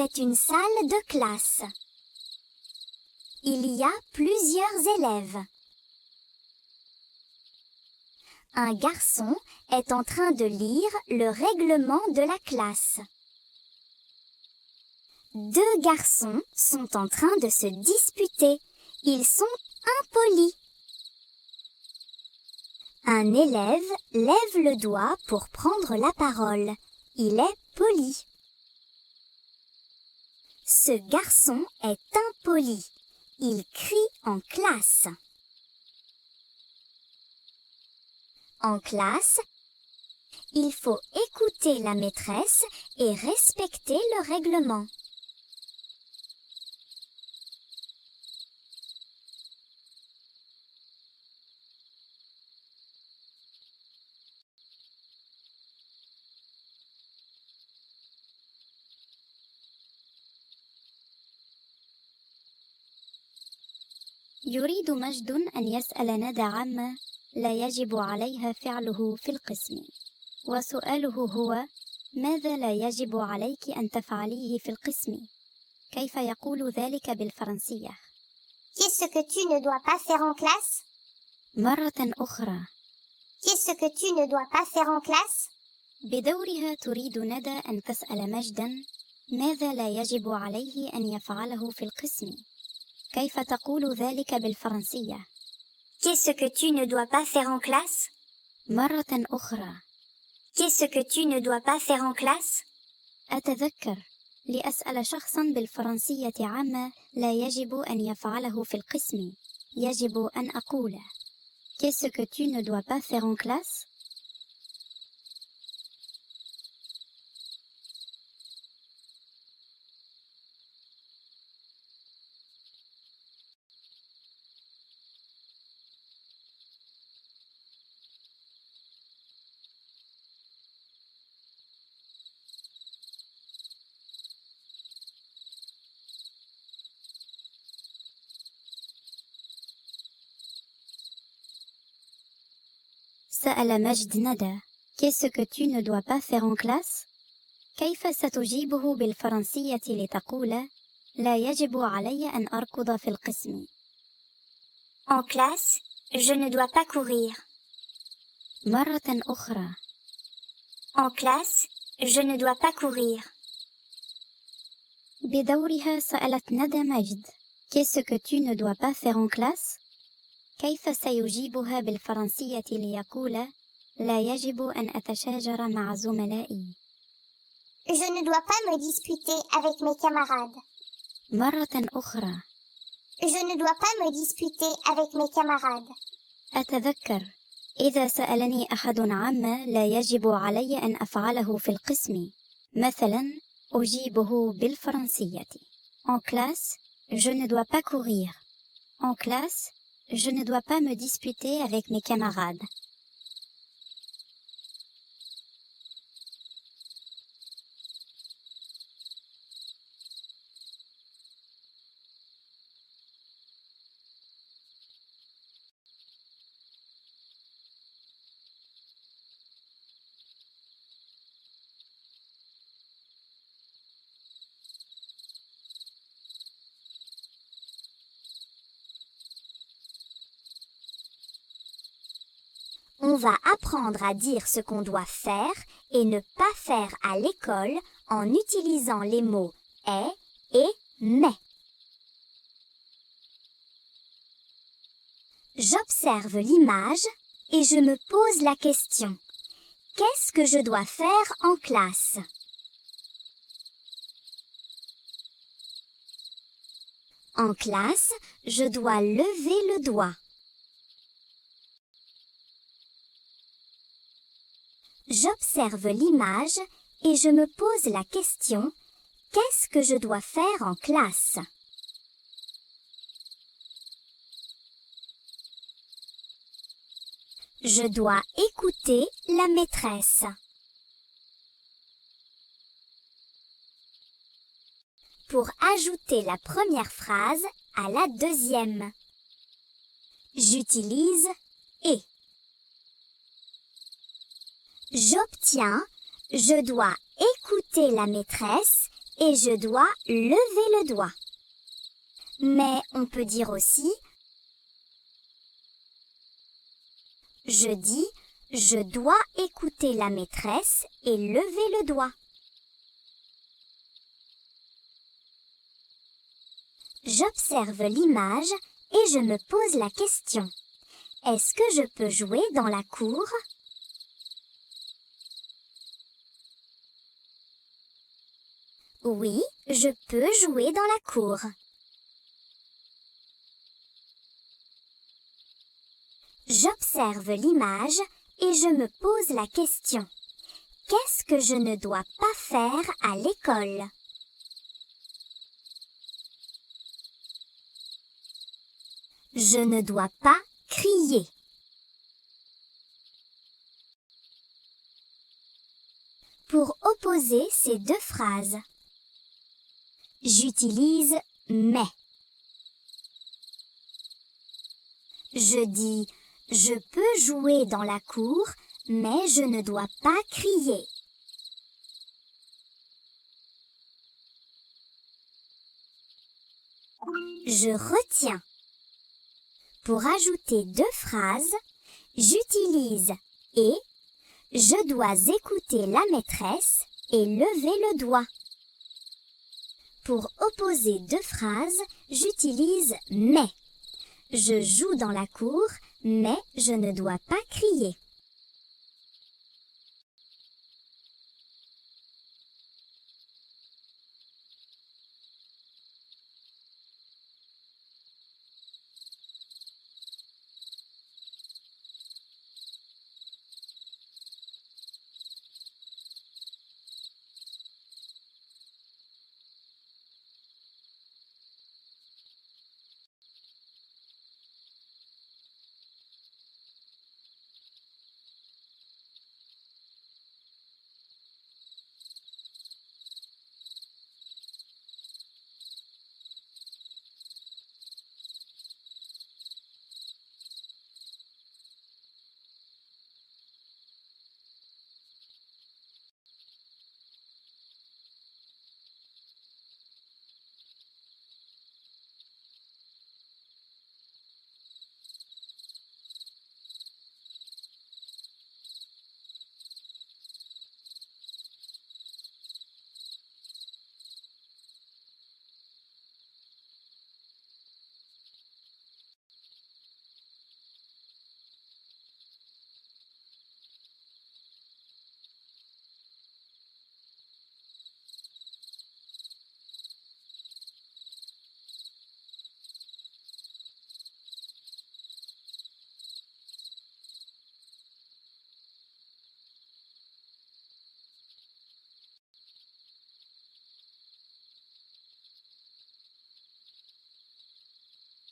C'est une salle de classe. Il y a plusieurs élèves. Un garçon est en train de lire le règlement de la classe. Deux garçons sont en train de se disputer. Ils sont impolis. Un élève lève le doigt pour prendre la parole. Il est poli. Ce garçon est impoli. Il crie en classe. En classe, il faut écouter la maîtresse et respecter le règlement. يريد مجد أن يسأل ندى عما لا يجب عليها فعله في القسم. وسؤاله هو: ماذا لا يجب عليك أن تفعليه في القسم؟ كيف يقول ذلك بالفرنسية؟ Qu'est-ce que tu ne dois pas faire en classe? مرة أخرى. Qu'est-ce que tu ne dois pas faire en classe? بدورها تريد ندى أن تسأل مجدا ماذا لا يجب عليه أن يفعله في القسم؟ كيف تقول ذلك بالفرنسية؟ Qu'est-ce que tu ne dois pas faire en classe? مرة أخرى. Qu'est-ce que tu ne dois pas faire en classe? أتذكر لأسأل شخصا بالفرنسية عما لا يجب أن يفعله في القسم يجب أن أقول: Qu'est-ce que tu ne dois pas faire en classe? سأل مجد ندى: Qu'est-ce que tu ne dois pas faire en classe؟ كيف ستجيبه بالفرنسية لتقول: لا يجب علي أن أركض في القسم؟ En classe, je ne dois pas courir. مرة أخرى. En classe, je ne dois pas courir. بدورها سألت ندى مجد: Qu'est-ce que tu ne dois pas faire en classe؟ كيف سيجيبها بالفرنسية ليقول: لا يجب أن أتشاجر مع زملائي؟ Je ne dois pas me disputer avec mes camarades. مرة أخرى. Je ne dois pas me disputer avec mes camarades. أتذكر إذا سألني أحد عما لا يجب علي أن أفعله في القسم، مثلا أجيبه بالفرنسية: En classe, je ne dois pas courir. En classe, je ne dois pas me disputer avec mes camarades. On va apprendre à dire ce qu'on doit faire et ne pas faire à l'école en utilisant les mots est et mais. J'observe l'image et je me pose la question: qu'est-ce que je dois faire en classe? En classe, je dois lever le doigt. J'observe l'image et je me pose la question: qu'est-ce que je dois faire en classe? Je dois écouter la maîtresse. Pour ajouter la première phrase à la deuxième, j'utilise et. J'obtiens, je dois écouter la maîtresse et je dois lever le doigt. Mais on peut dire aussi je dis je dois écouter la maîtresse et lever le doigt. J'observe l'image et je me pose la question. Est-ce que je peux jouer dans la cour? Oui, je peux jouer dans la cour. J'observe l'image et je me pose la question. Qu'est-ce que je ne dois pas faire à l'école? Je ne dois pas crier. Pour opposer ces deux phrases, j'utilise mais. Je dis je peux jouer dans la cour, mais je ne dois pas crier. Je retiens. Pour ajouter deux phrases, j'utilise et je dois écouter la maîtresse et lever le doigt. Pour opposer deux phrases, j'utilise mais. Je joue dans la cour, mais je ne dois pas crier.